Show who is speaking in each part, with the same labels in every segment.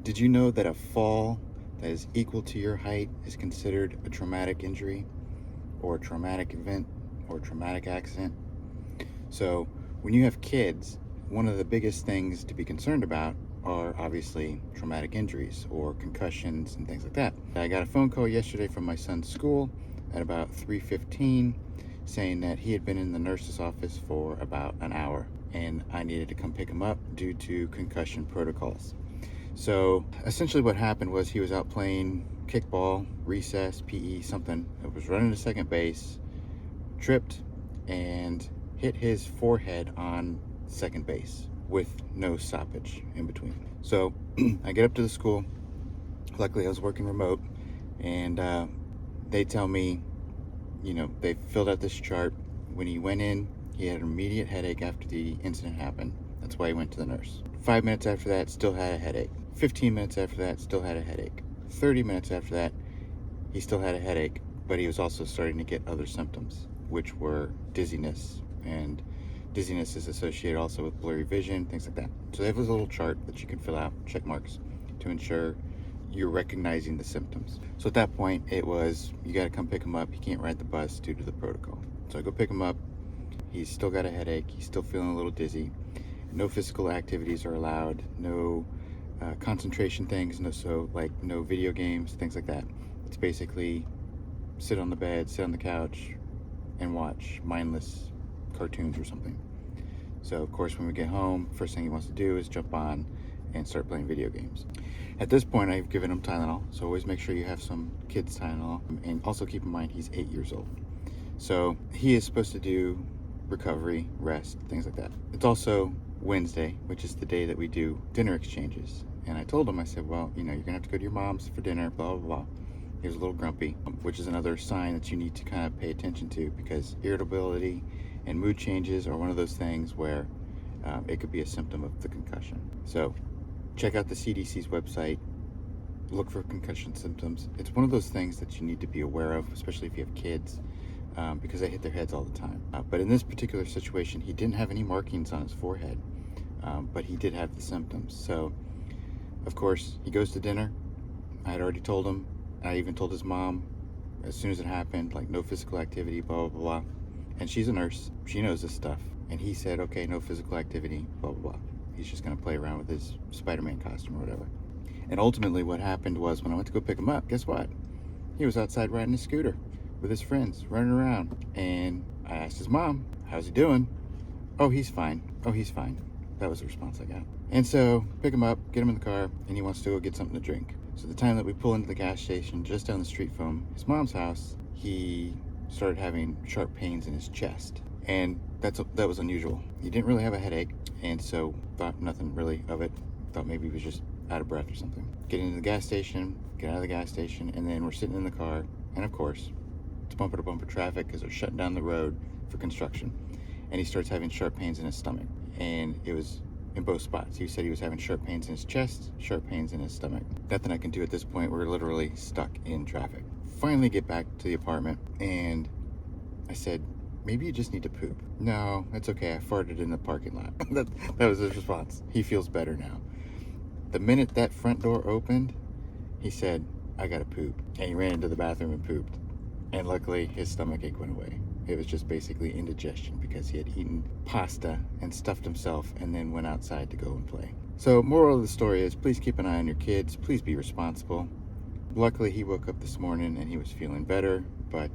Speaker 1: Did you know that a fall that is equal to your height is considered a traumatic injury or a traumatic event or a traumatic accident? So when you have kids, one of the biggest things to be concerned about are obviously traumatic injuries or concussions and things like that. I got a phone call yesterday from my son's school at about 3:15 saying that he had been in the nurse's office for about an hour and I needed to come pick him up due to concussion protocols. So essentially what happened was he was out playing kickball, recess, PE, something. It was running to second base, tripped, and hit his forehead on second base with no stoppage in between. So I get up to the school. Luckily I was working remote, and they tell me, they filled out this chart. When he went in, he had an immediate headache after the incident happened. That's why he went to the nurse. 5 minutes after that, still had a headache. 15 minutes after that, still had a headache. 30 minutes after that, he still had a headache, but he was also starting to get other symptoms, which were dizziness. And dizziness is associated also with blurry vision, things like that. So they have this little chart that you can fill out, check marks, to ensure you're recognizing the symptoms. So at that point, it was, you got to come pick him up. He can't ride the bus due to the protocol. So I go pick him up. He's still got a headache. He's still feeling a little dizzy. No physical activities are allowed. No concentration things. No video games, things like that. It's basically sit on the bed, sit on the couch, and watch mindless cartoons or something. So of course, when we get home, first thing he wants to do is jump on and start playing video games. At this point, I've given him Tylenol, so always make sure you have some kids Tylenol, and also keep in mind he's 8 years old. So he is supposed to do recovery, rest, things like that. It's also Wednesday, which is the day that we do dinner exchanges. And I told him, I said, well, you're gonna have to go to your mom's for dinner, blah, blah, blah. He was a little grumpy, which is another sign that you need to kind of pay attention to, because irritability and mood changes are one of those things where it could be a symptom of the concussion. So check out the CDC's website, look for concussion symptoms. It's one of those things that you need to be aware of, especially if you have kids, because they hit their heads all the time. But in this particular situation, he didn't have any markings on his forehead, but he did have the symptoms. So of course, he goes to dinner. I had already told him, I even told his mom as soon as it happened, like no physical activity, blah, blah, blah. And she's a nurse, she knows this stuff. And he said, okay, no physical activity, blah, blah, blah. He's just gonna play around with his Spider-Man costume or whatever. And ultimately what happened was, when I went to go pick him up, guess what? He was outside riding his scooter with his friends, running around. And I asked his mom, how's he doing? Oh, he's fine. Oh, he's fine. That was the response I got. And so pick him up, get him in the car, and he wants to go get something to drink. So the time that we pull into the gas station just down the street from his mom's house, he started having sharp pains in his chest. And that was unusual. He didn't really have a headache, and so thought nothing really of it. Thought maybe he was just out of breath or something. Get into the gas station, get out of the gas station, and then we're sitting in the car, and of course, it's bumper to bumper traffic because they're shutting down the road for construction. And he starts having sharp pains in his stomach, and it was in both spots. He said he was having sharp pains in his chest, sharp pains in his stomach. Nothing I can do at this point. We're literally stuck in traffic. Finally get back to the apartment, and I said, maybe you just need to poop. No, that's okay. I farted in the parking lot. that was his response. He feels better now. The minute that front door opened, he said, I gotta poop. And he ran into the bathroom and pooped. And luckily, his stomach ache went away. It was just basically indigestion because he had eaten pasta and stuffed himself and then went outside to go and play. So moral of the story is, please keep an eye on your kids. Please be responsible. Luckily, he woke up this morning and he was feeling better. But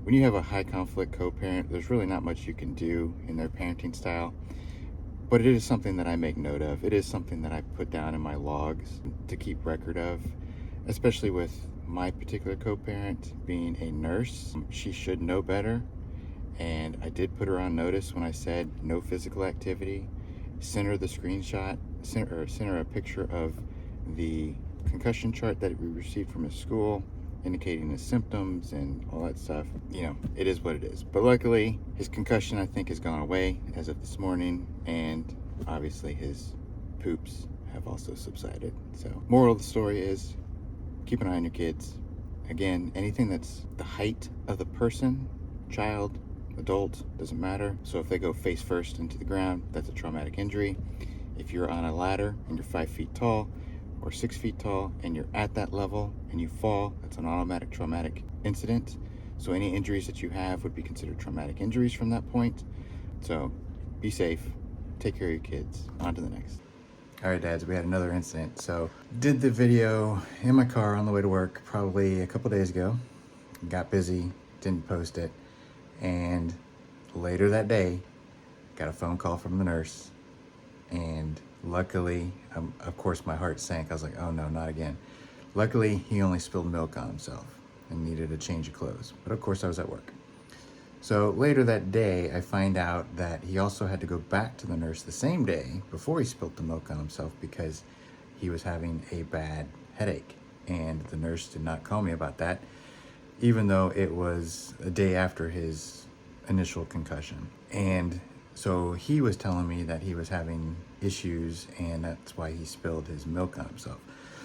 Speaker 1: when you have a high conflict co-parent, there's really not much you can do in their parenting style. But it is something that I make note of. It is something that I put down in my logs to keep record of, especially with my particular co-parent being a nurse. She should know better. And I did put her on notice when I said no physical activity. Sent her the screenshot, sent her a picture of the concussion chart that we received from his school, indicating his symptoms and all that stuff. It is what it is. But luckily, his concussion, I think, has gone away as of this morning, and obviously his poops have also subsided. So moral of the story is, keep an eye on your kids. Again, anything that's the height of the person, child, adult, doesn't matter. So if they go face first into the ground, that's a traumatic injury. If you're on a ladder and you're 5 feet tall, or 6 feet tall and you're at that level and you fall, that's an automatic traumatic incident. So any injuries that you have would be considered traumatic injuries from that point. So be safe, take care of your kids. On to the next. All right, dads, we had another incident. So did the video in my car on the way to work probably a couple days ago. Got busy, didn't post it. And later that day, got a phone call from the nurse. And luckily, of course, my heart sank. I was like, oh no, not again. Luckily, he only spilled milk on himself and needed a change of clothes. But of course, I was at work. So later that day, I find out that he also had to go back to the nurse the same day before he spilled the milk on himself because he was having a bad headache. And the nurse did not call me about that, even though it was a day after his initial concussion. And so he was telling me that he was having issues and that's why he spilled his milk on himself.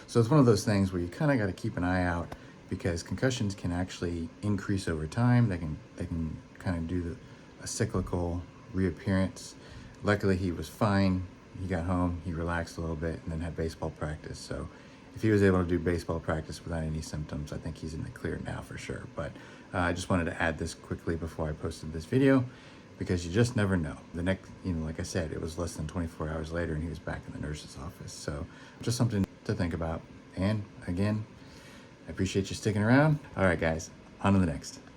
Speaker 1: So it's one of those things where you kind of got to keep an eye out because concussions can actually increase over time. They can kind of do a cyclical reappearance. Luckily, he was fine. He got home, he relaxed a little bit, and then had baseball practice. So if he was able to do baseball practice without any symptoms, I think he's in the clear now for sure. But I just wanted to add this quickly before I posted this video because you just never know. The next, like I said, it was less than 24 hours later and he was back in the nurse's office. So just something to think about. And again, I appreciate you sticking around. All right, guys, on to the next.